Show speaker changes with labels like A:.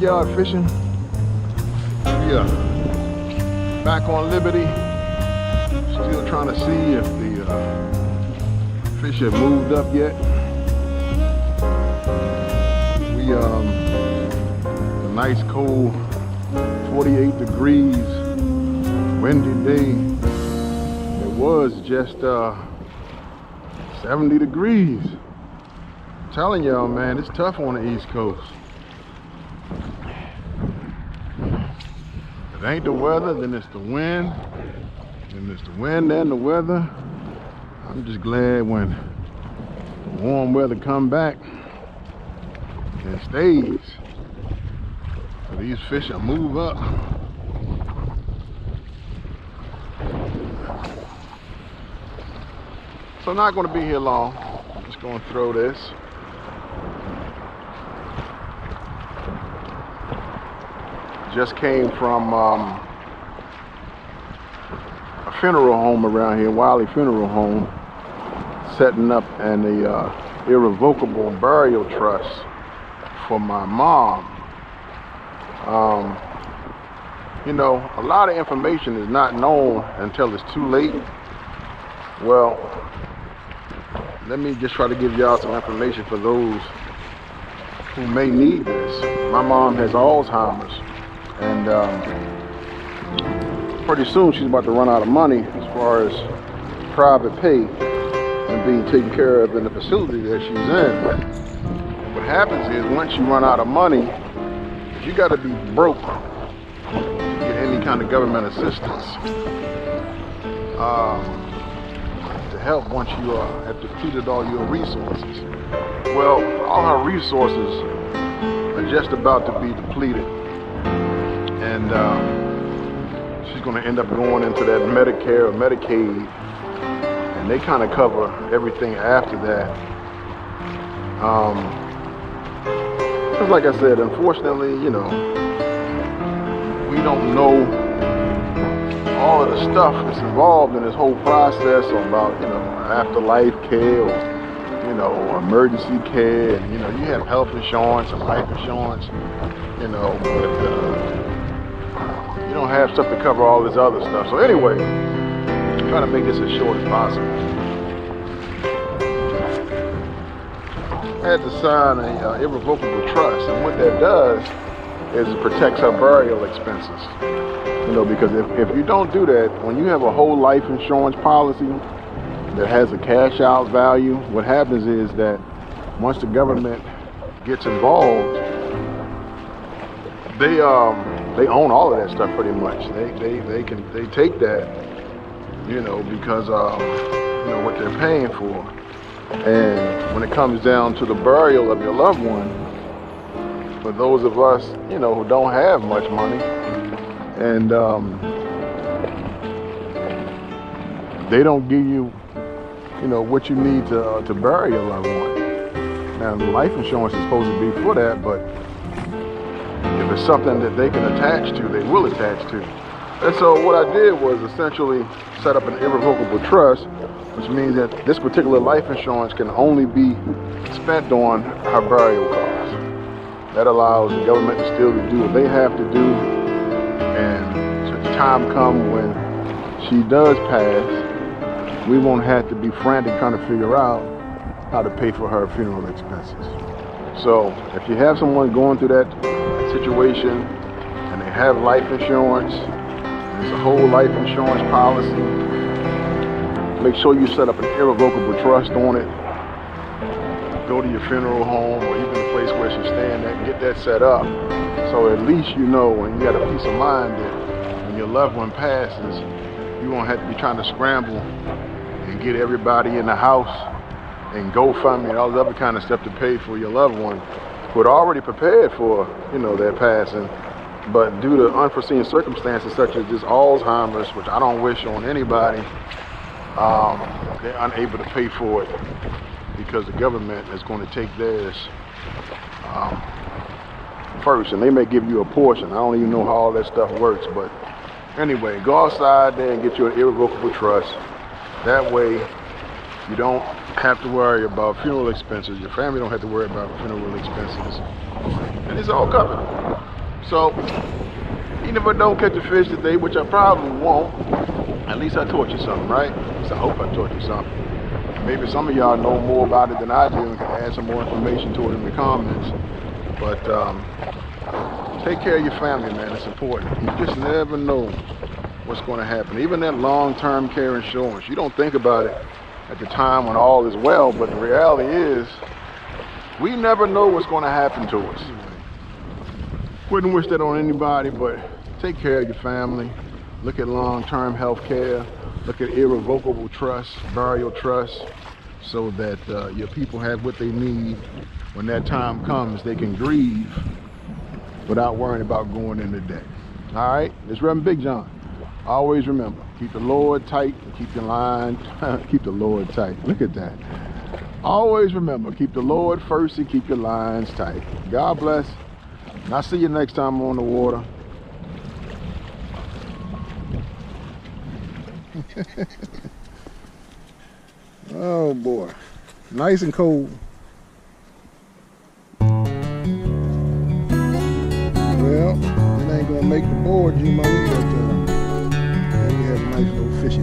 A: backyard fishing. We are back on Liberty. Still trying to see if the fish have moved up yet. We a nice cold 48 degrees windy day. It was just 70 degrees. I'm telling y'all, man, it's tough on the East Coast. If it ain't the weather, then it's the wind. And it's the wind and the weather. I'm just glad when the warm weather come back and stays. So these fish will move up. So I'm not going to be here long. I'm just going to throw this. Just came from a funeral home around here, Wiley Funeral Home, setting up an irrevocable burial trust for my mom. You know, a lot of information is not known until it's too late. Well, let me just try to give y'all some information for those who may need this. My mom has Alzheimer's, and pretty soon she's about to run out of money as far as private pay and being taken care of in the facility that she's in. What happens is once you run out of money, you got to be broke to get any kind of government assistance to help once you have depleted all your resources. Well, all her resources are just about to be depleted, and she's going to end up going into that Medicare or Medicaid, and they kind of cover everything after that. Just like I said, unfortunately, you know, we don't know all of the stuff that's involved in this whole process about, you know, afterlife care or, you know, emergency care, and, you know, you have health insurance and life insurance, you know, but you don't have stuff to cover all this other stuff. So anyway, I'm trying to make this as short as possible. I had to sign an irrevocable trust, and what that does is it protects her burial expenses. You know, because if you don't do that, when you have a whole life insurance policy that has a cash out value, what happens is that once the government gets involved, they own all of that stuff pretty much. They take that, you know, because you know what they're paying for. And when it comes down to the burial of your loved one, for those of us, you know, who don't have much money, and they don't give you, you know, what you need to bury your loved one. Now, life insurance is supposed to be for that, but if it's something that they can attach to, they will attach to. And so what I did was essentially set up an irrevocable trust, which means that this particular life insurance can only be spent on her burial costs. That allows the government to still do what they have to do, and should the time come when she does pass, we won't have to be frantic trying to figure out how to pay for her funeral expenses. So if you have someone going through that situation and they have life insurance, there's a whole life insurance policy, make sure you set up an irrevocable trust on it. Go to your funeral home or even the place where she's staying at and get that set up. So at least you know, and you got a peace of mind that when your loved one passes, you won't have to be trying to scramble and get everybody in the house and GoFundMe and all the other kind of stuff to pay for your loved one who had already prepared for, you know, their passing. But due to unforeseen circumstances such as this Alzheimer's, which I don't wish on anybody, they're unable to pay for it because the government is going to take theirs first, and they may give you a portion. I don't even know how all that stuff works, but anyway, go outside there and get you an irrevocable trust. That way you don't have to worry about funeral expenses. Your family don't have to worry about funeral expenses, and it's all covered. So, even if I don't catch a fish today, which I probably won't, at least I taught you something, right? At least I hope I taught you something. Maybe some of y'all know more about it than I do and can add some more information to it in the comments. But take care of your family, man. It's important. You just never know what's going to happen. Even that long-term care insurance, you don't think about it at the time when all is well, but the reality is we never know what's going to happen to us. Wouldn't wish that on anybody, but take care of your family. Look at long-term health care. Look at irrevocable trust, burial trust, so that your people have what they need. When that time comes, they can grieve without worrying about going into debt. All right, it's Reverend Big John. Always remember, keep the Lord tight and keep your line, keep the Lord tight. Look at that. Always remember, keep the Lord first and keep your lines tight. God bless. And I'll see you next time on the water. Oh boy, nice and cold. Well, it ain't gonna make the board, you money, but we have a nice little fishy.